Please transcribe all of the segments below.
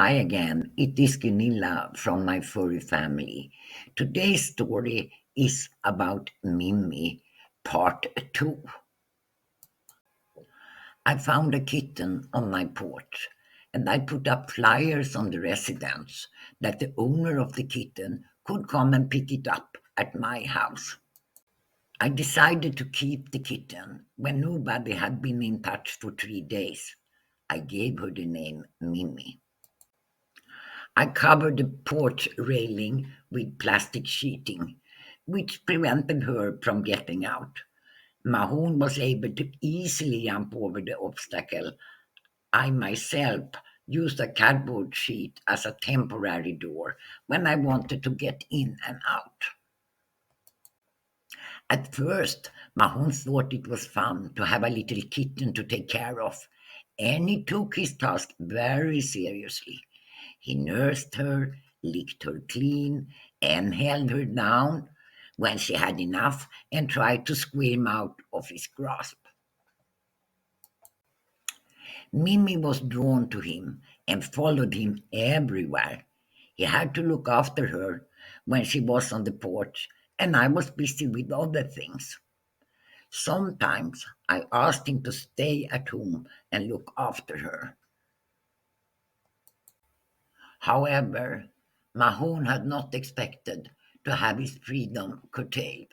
Hi again, it is Gunilla from my furry family. Today's story is about Mimi, part 2. I found a kitten on my porch and I put up flyers on the residence that the owner of the kitten could come and pick it up at my house. I decided to keep the kitten when nobody had been in touch for 3 days. I gave her the name Mimi. I covered the porch railing with plastic sheeting, which prevented her from getting out. Mahon was able to easily jump over the obstacle. I myself used a cardboard sheet as a temporary door when I wanted to get in and out. At first, Mahon thought it was fun to have a little kitten to take care of, and he took his task very seriously. He nursed her, licked her clean, and held her down when she had enough and tried to squirm out of his grasp. Mimi was drawn to him and followed him everywhere. He had to look after her when she was on the porch, and I was busy with other things. Sometimes I asked him to stay at home and look after her. However, Mahon had not expected to have his freedom curtailed.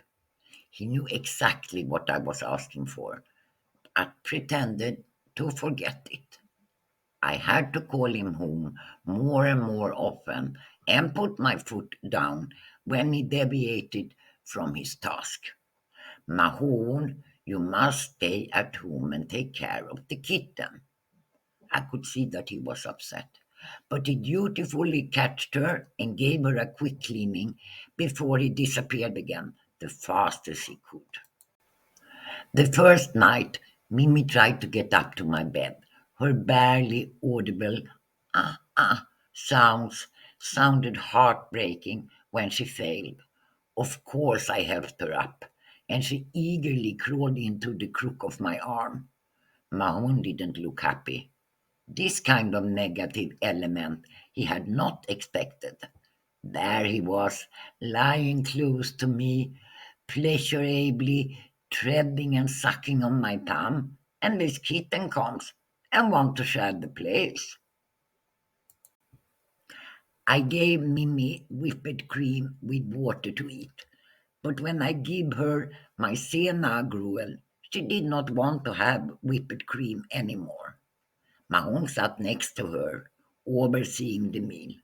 He knew exactly what I was asking for. I pretended to forget it. I had to call him home more and more often and put my foot down when he deviated from his task. Mahon, you must stay at home and take care of the kitten. I could see that he was upset, but he dutifully catched her and gave her a quick cleaning before he disappeared again, the fastest he could. The first night, Mimi tried to get up to my bed. Her barely audible sounds sounded heartbreaking when she failed. Of course, I helped her up, and she eagerly crawled into the crook of my arm. Mahon didn't look happy. This kind of negative element he had not expected. There he was, lying close to me, pleasurably treading and sucking on my thumb, and this kitten comes and wants to share the place. I gave Mimi whipped cream with water to eat, but when I gave her my Sena gruel, she did not want to have whipped cream anymore. Mahon sat next to her, overseeing the meal.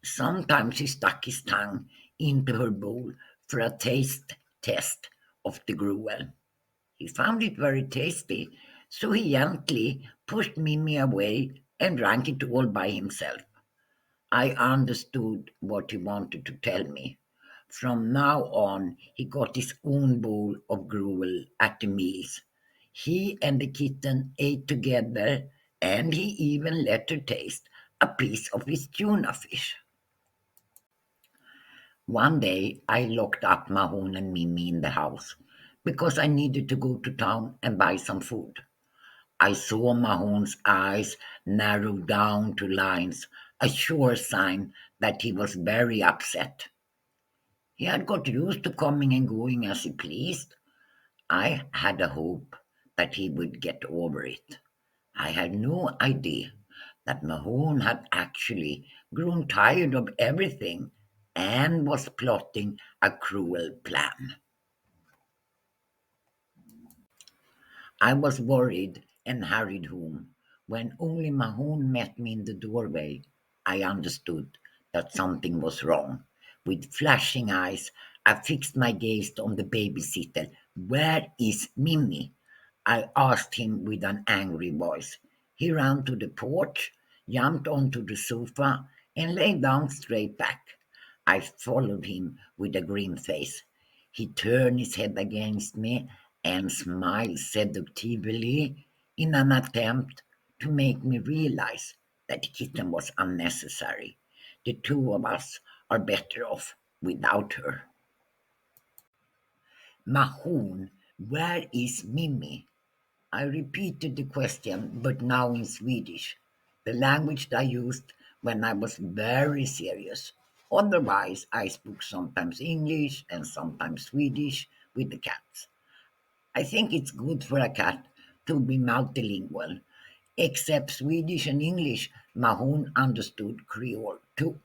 Sometimes he stuck his tongue into her bowl for a taste test of the gruel. He found it very tasty, so he gently pushed Mimi away and drank it all by himself. I understood what he wanted to tell me. From now on, he got his own bowl of gruel at the meals. He and the kitten ate together, and he even let her taste a piece of his tuna fish. One day, I locked up Mahon and Mimi in the house because I needed to go to town and buy some food. I saw Mahon's eyes narrow down to lines, a sure sign that he was very upset. He had got used to coming and going as he pleased. I had a hope that he would get over it. I had no idea that Mahone had actually grown tired of everything and was plotting a cruel plan. I was worried and hurried home. When only Mahone met me in the doorway, I understood that something was wrong. With flashing eyes, I fixed my gaze on the babysitter. Where is Mimi? I asked him with an angry voice. He ran to the porch, jumped onto the sofa, and lay down straight back. I followed him with a grim face. He turned his head against me and smiled seductively in an attempt to make me realize that the kitten was unnecessary. The two of us are better off without her. Mahon, where is Mimi? I repeated the question, but now in Swedish, the language I used when I was very serious. Otherwise, I spoke sometimes English and sometimes Swedish with the cats. I think it's good for a cat to be multilingual. Except Swedish and English, Mahon understood Creole too.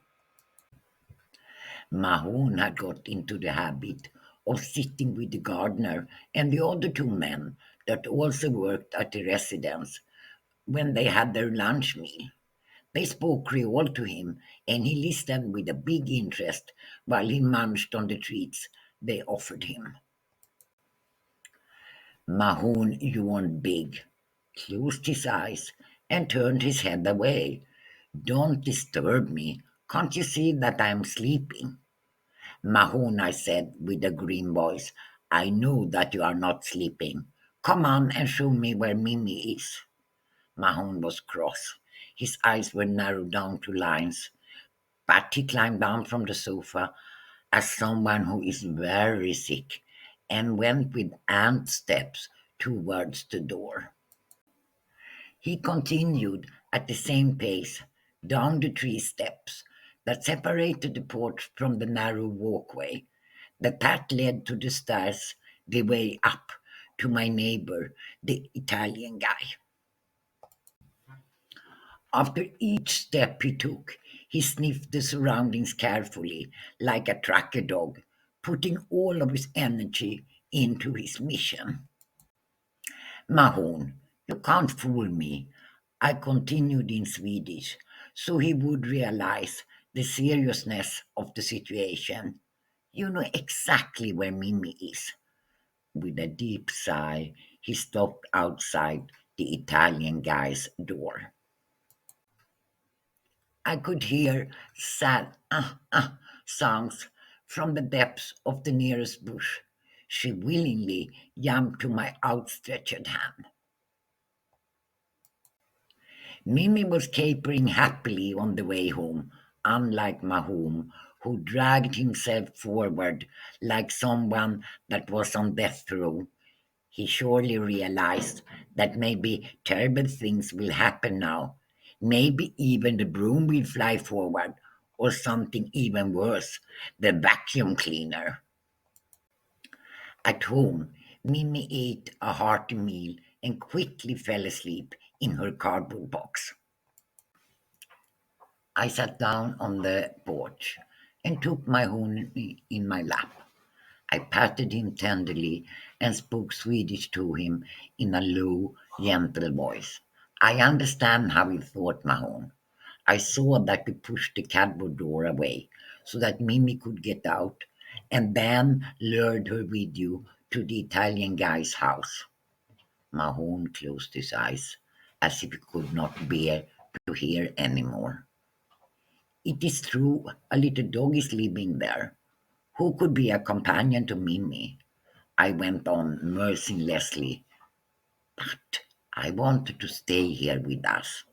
Mahon had got into the habit of sitting with the gardener and the other two men that also worked at the residence when they had their lunch meal. They spoke Creole to him, and he listened with a big interest while he munched on the treats they offered him. Mahon yawned big, closed his eyes, and turned his head away. Don't disturb me. Can't you see that I am sleeping? Mahon, I said with a grim voice, I know that you are not sleeping. Come on and show me where Mimi is. Mahon was cross. His eyes were narrowed down to lines, but he climbed down from the sofa as someone who is very sick and went with ant steps towards the door. He continued at the same pace down the three steps that separated the porch from the narrow walkway. The path led to the stairs, the way up to my neighbor, the Italian guy. After each step he took, he sniffed the surroundings carefully, like a tracker dog, putting all of his energy into his mission. Mahon, you can't fool me, I continued in Swedish, so he would realize the seriousness of the situation. You know exactly where Mimi is. With a deep sigh, he stopped outside the Italian guy's door. I could hear sad sounds from the depths of the nearest bush. She willingly jumped to my outstretched hand. Mimi was capering happily on the way home, unlike Mahom, who dragged himself forward like someone that was on death row. He surely realized that maybe terrible things will happen now. Maybe even the broom will fly forward, or something even worse, the vacuum cleaner. At home, Mimi ate a hearty meal and quickly fell asleep in her cardboard box. I sat down on the porch and took my honey in my lap. I patted him tenderly and spoke Swedish to him in a low, gentle voice. I understand how you thought, Mahon. I saw that you pushed the cardboard door away so that Mimi could get out and then lured her with you to the Italian guy's house. Mahon closed his eyes as if he could not bear to hear any more. It is true, a little dog is living there. Who could be a companion to Mimi? I went on mercilessly, but I wanted to stay here with us.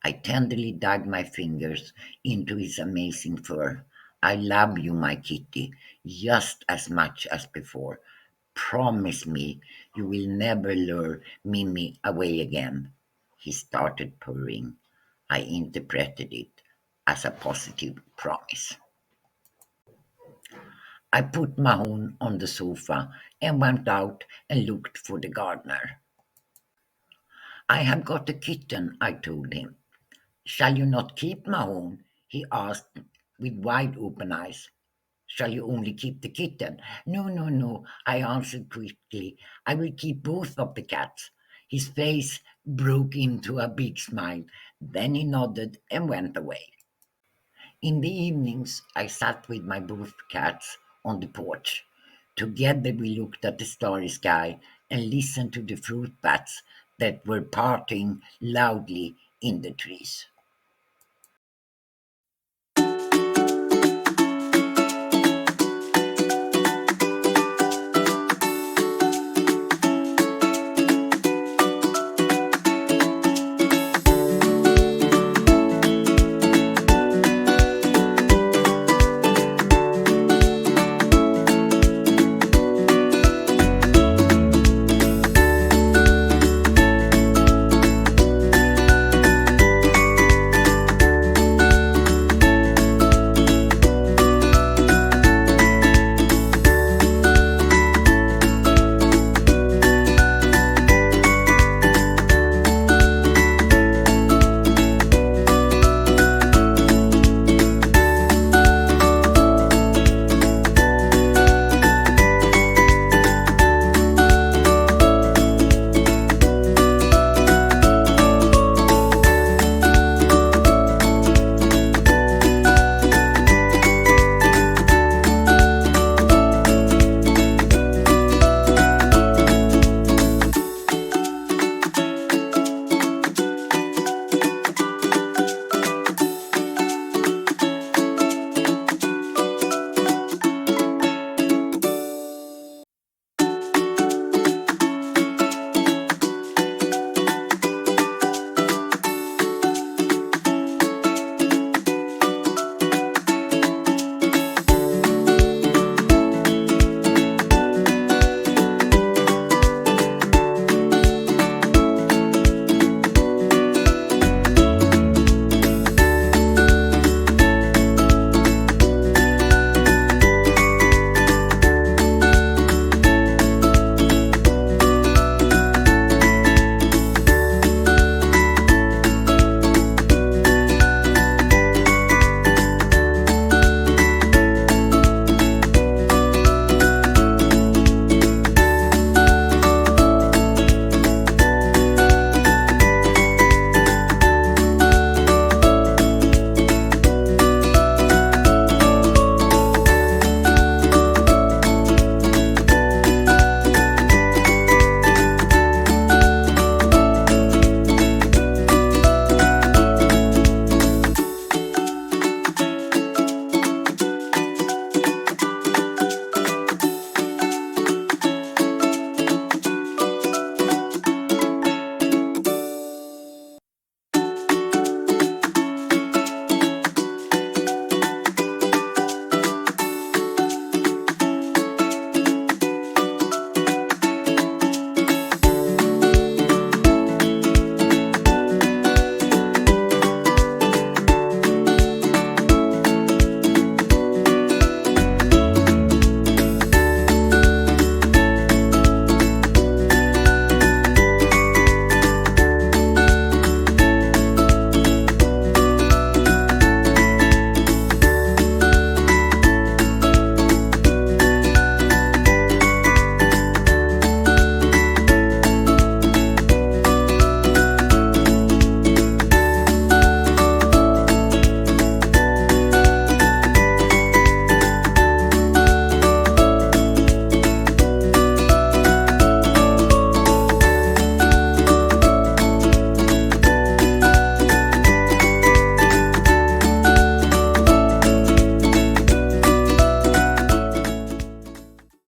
I tenderly dug my fingers into his amazing fur. I love you, my kitty, just as much as before. Promise me you will never lure Mimi away again. He started purring. I interpreted it as a positive promise. I put Mahon on the sofa and went out and looked for the gardener. I have got a kitten, I told him. Shall you not keep Mahon? He asked with wide open eyes. Shall you only keep the kitten? No, no, no, I answered quickly. I will keep both of the cats. His face broke into a big smile. Then he nodded and went away. In the evenings, I sat with my both cats on the porch. Together we looked at the starry sky and listened to the fruit bats that were parting loudly in the trees.